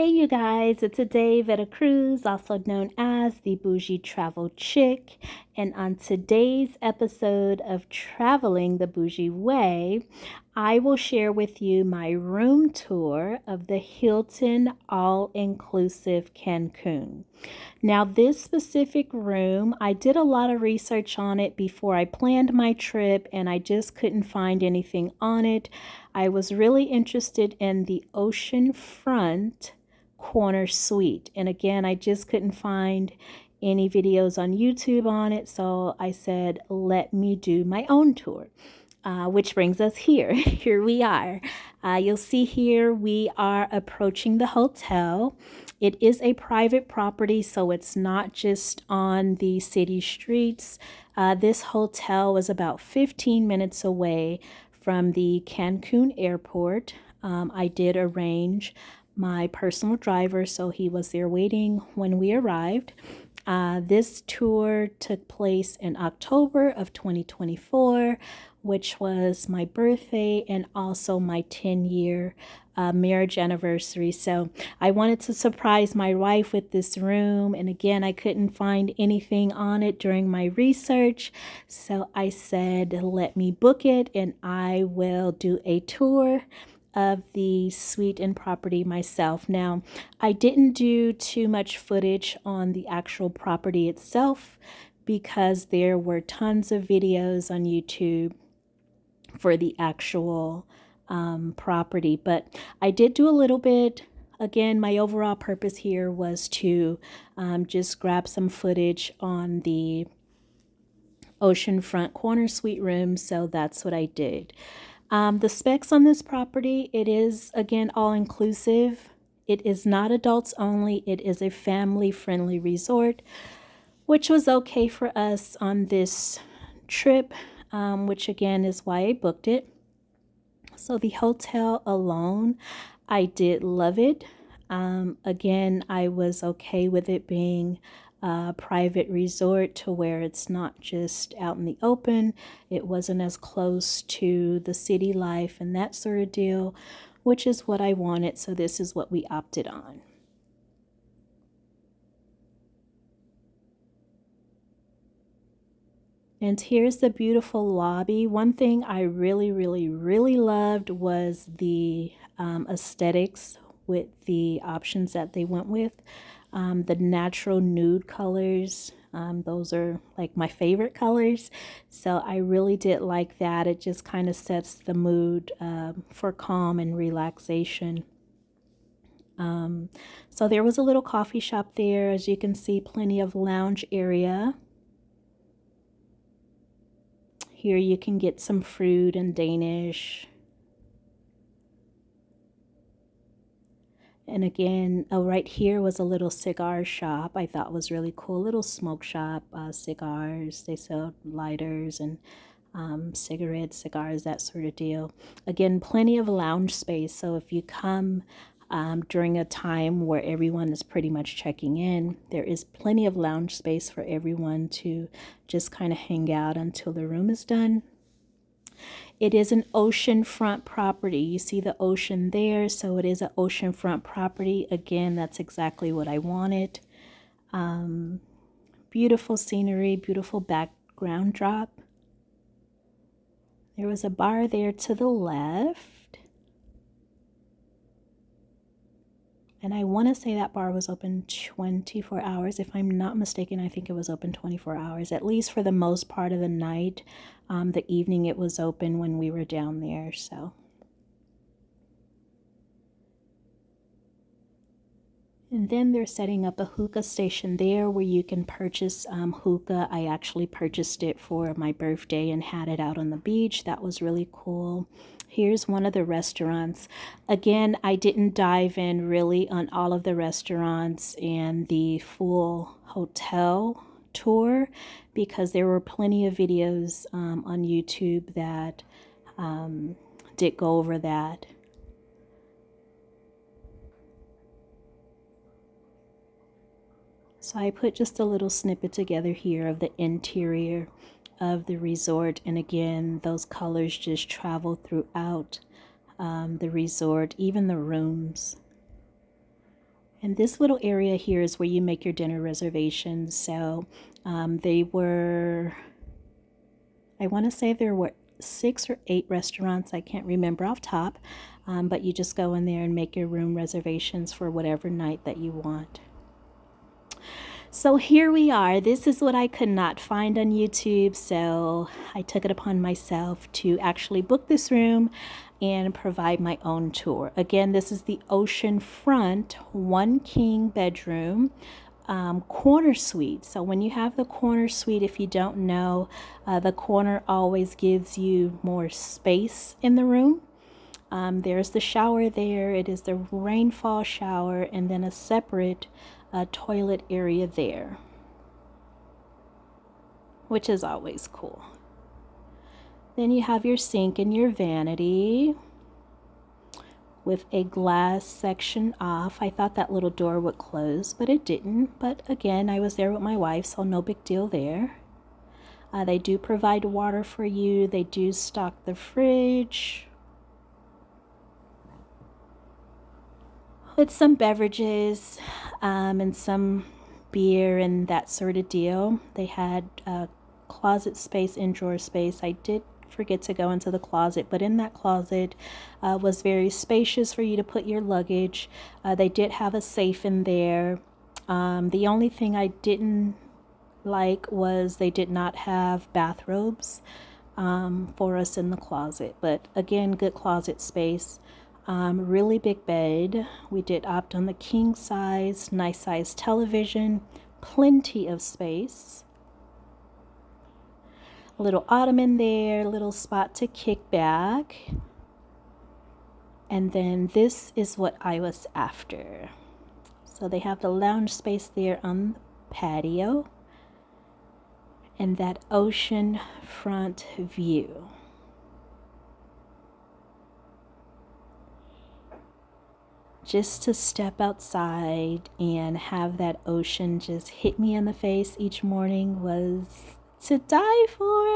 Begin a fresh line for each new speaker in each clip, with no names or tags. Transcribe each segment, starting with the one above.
Hey you guys, it's Adai Veta Cruz, also known as the Bougie Travel Chick, and on today's episode of Traveling the Bougie Way, I will share with you my room tour of the Hilton All-Inclusive Cancun. Now, this specific room, I did a lot of research on it before I planned my trip, and I just couldn't find anything on it. I was really interested in the Oceanfront corner suite, and again, I just couldn't find any videos on YouTube on it, so I said, let me do my own tour. Which brings us here. Here we are. You'll see here we are approaching the hotel. It is a private property, so it's not just on the city streets. This hotel was about 15 minutes away from the Cancun airport. I did arrange my personal driver, so he was there waiting when we arrived. This tour took place in October of 2024, which was my birthday and also my 10-year marriage anniversary. So I wanted to surprise my wife with this room. And again, I couldn't find anything on it during my research. So I said, let me book it and I will do a tour of the suite and property myself. Now, I didn't do too much footage on the actual property itself because there were tons of videos on YouTube for the actual property, but I did do a little bit. Again, my overall purpose here was to just grab some footage on the oceanfront corner suite room, so that's what I did. The specs on this property, it is, again, all-inclusive. It is not adults only. It is a family-friendly resort, which was okay for us on this trip, which again is why I booked it. So the hotel alone, I did love it. Again, I was okay with it being a private resort to where it's not just out in the open. It wasn't as close to the city life and that sort of deal, which is what I wanted. So this is what we opted on. And here's the beautiful lobby. One thing I really loved was the aesthetics with the options that they went with. The natural nude colors, those are like my favorite colors. So I really did like that. It just kind of sets the mood for calm and relaxation. So there was a little coffee shop there. As you can see, plenty of lounge area. Here you can get some fruit and Danish. And again, right here was a little cigar shop I thought was really cool. Little smoke shop, cigars. They sell lighters and cigarettes, cigars, that sort of deal. Again, plenty of lounge space. So if you come during a time where everyone is pretty much checking in, there is plenty of lounge space for everyone to just kind of hang out until the room is done. It is an oceanfront property. You see the ocean there, so it is an oceanfront property. Again, that's exactly what I wanted. Beautiful scenery, beautiful background drop. There was a bar there to the left. And I want to say that bar was open 24 hours. If I'm not mistaken, I think it was open 24 hours, at least for the most part of the night. The evening it was open when we were down there, so. And then they're setting up a hookah station there where you can purchase hookah. I actually purchased it for my birthday and had it out on the beach. That was really cool. Here's one of the restaurants. Again, I didn't dive in really on all of the restaurants and the full hotel tour because there were plenty of videos on YouTube that did go over that. So I put just a little snippet together here of the interior of the resort, and again, those colors just travel throughout the resort, even the rooms. And this little area here is where you make your dinner reservations. So they were, I want to say there were 6 or 8 restaurants. I can't remember off top, but you just go in there and make your room reservations for whatever night that you want. So here we are. This is what I could not find on YouTube, so I took it upon myself to actually book this room and provide my own tour. Again, this is the Oceanfront 1 king bedroom corner suite. So when you have the corner suite, if you don't know, the corner always gives you more space in the room. There's the shower there. It is the rainfall shower, and then a separate toilet area there, which is always cool. Then you have your sink and your vanity with a glass section off. I thought that little door would close, but it didn't. But again, I was there with my wife, so no big deal there. They do provide water for you. They do stock the fridge with some beverages and some beer and that sort of deal. They had closet space and drawer space. I did forget to go into the closet, but in that closet was very spacious for you to put your luggage. They did have a safe in there. The only thing I didn't like was they did not have bathrobes for us in the closet, but again, good closet space. Really big bed. We did opt on the king size, nice size television, plenty of space. A little ottoman there, little spot to kick back. And then this is what I was after. So they have the lounge space there on the patio and that ocean front view. Just to step outside and have that ocean just hit me in the face each morning was to die for.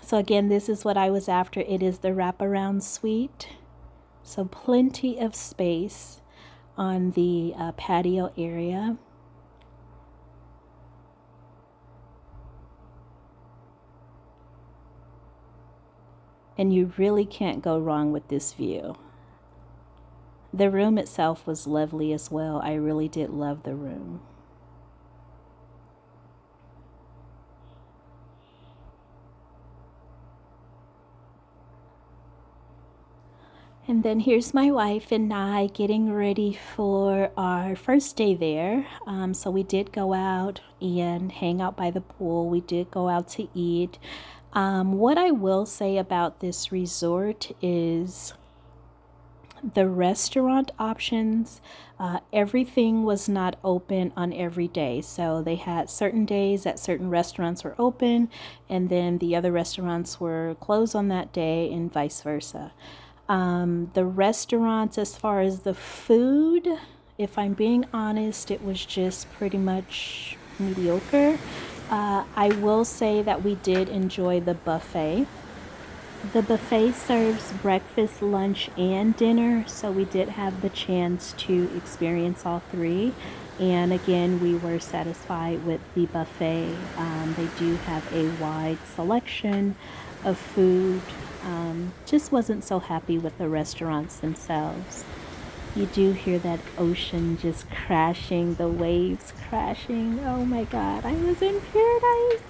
So again, this is what I was after. It is the wraparound suite. So plenty of space on the patio area. And you really can't go wrong with this view. The room itself was lovely as well. I really did love the room. And then here's my wife and I getting ready for our first day there. So we did go out and hang out by the pool. We did go out to eat. What I will say about this resort is the restaurant options, everything was not open on every day. So they had certain days that certain restaurants were open, and then the other restaurants were closed on that day, and vice versa. The restaurants, as far as the food, if I'm being honest, it was just pretty much mediocre. I will say that we did enjoy the buffet. The buffet serves breakfast, lunch, and dinner, so we did have the chance to experience all three. And again, we were satisfied with the buffet. They do have a wide selection of food. Just wasn't so happy with the restaurants themselves. You do hear that ocean just crashing, the waves crashing. Oh my God, I was in paradise.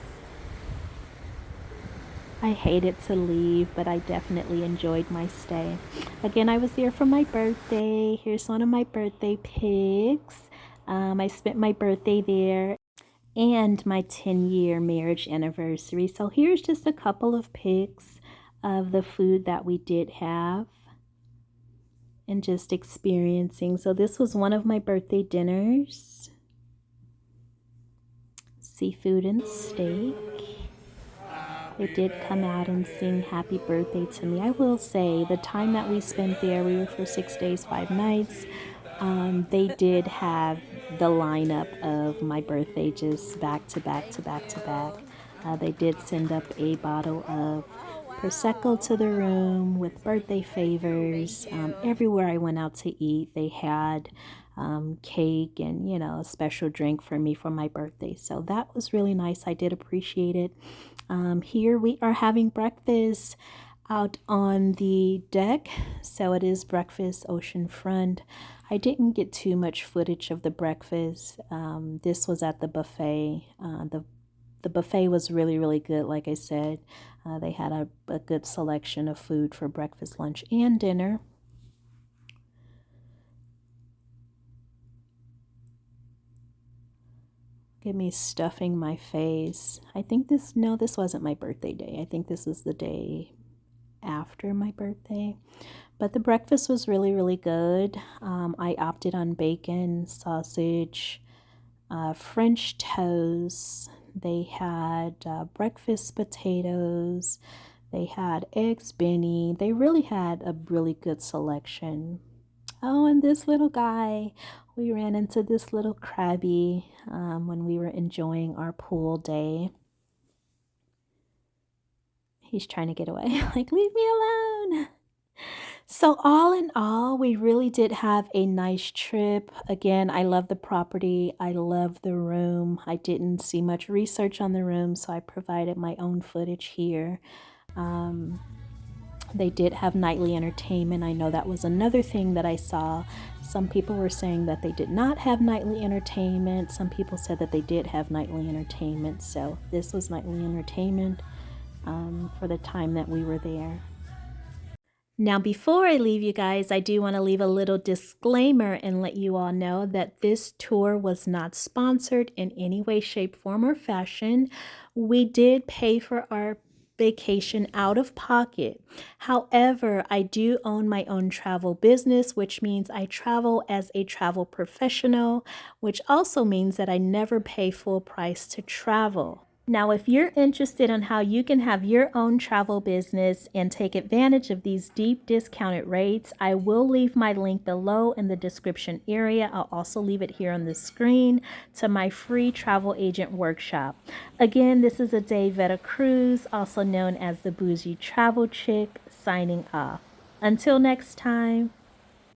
I hated to leave, but I definitely enjoyed my stay. Again, I was there for my birthday. Here's one of my birthday pics. I spent my birthday there and my 10-year marriage anniversary. So here's just a couple of pics of the food that we did have and just experiencing. So this was one of my birthday dinners. Seafood and steak. They did come out and sing happy birthday to me. I will say the time that we spent there, we were for 6 days, 5 nights. They did have the lineup of my birthday just back to back to back to back. They did send up a bottle of Prosecco to the room with birthday favors. Everywhere I went out to eat, they had cake and, you know, a special drink for me for my birthday. So that was really nice. I did appreciate it. Here we are having breakfast out on the deck. So it is breakfast oceanfront. I didn't get too much footage of the breakfast. This was at the buffet. The buffet was really, really good. Like I said, they had a good selection of food for breakfast, lunch, and dinner. Get me stuffing my face. I think this wasn't my birthday day. I think this was the day after my birthday. But the breakfast was really, really good. I opted on bacon, sausage, French toast. They had breakfast potatoes. They had eggs Benny. They really had a really good selection. Oh, and this little guy, we ran into this little crabby when we were enjoying our pool day. He's trying to get away. Like, leave me alone. So all in all, we really did have a nice trip. Again, I love the property. I love the room. I didn't see much research on the room, so I provided my own footage here. They did have nightly entertainment. I know that was another thing that I saw. Some people were saying that they did not have nightly entertainment. Some people said that they did have nightly entertainment. So this was nightly entertainment for the time that we were there. Now, before I leave you guys, I do want to leave a little disclaimer and let you all know that this tour was not sponsored in any way, shape, form, or fashion. We did pay for our vacation out of pocket. However, I do own my own travel business, which means I travel as a travel professional, which also means that I never pay full price to travel. Now, if you're interested in how you can have your own travel business and take advantage of these deep discounted rates, I will leave my link below in the description area. I'll also leave it here on the screen to my free travel agent workshop. Again, this is Adai Veracruz, also known as the Bougie Travel Chick, signing off. Until next time.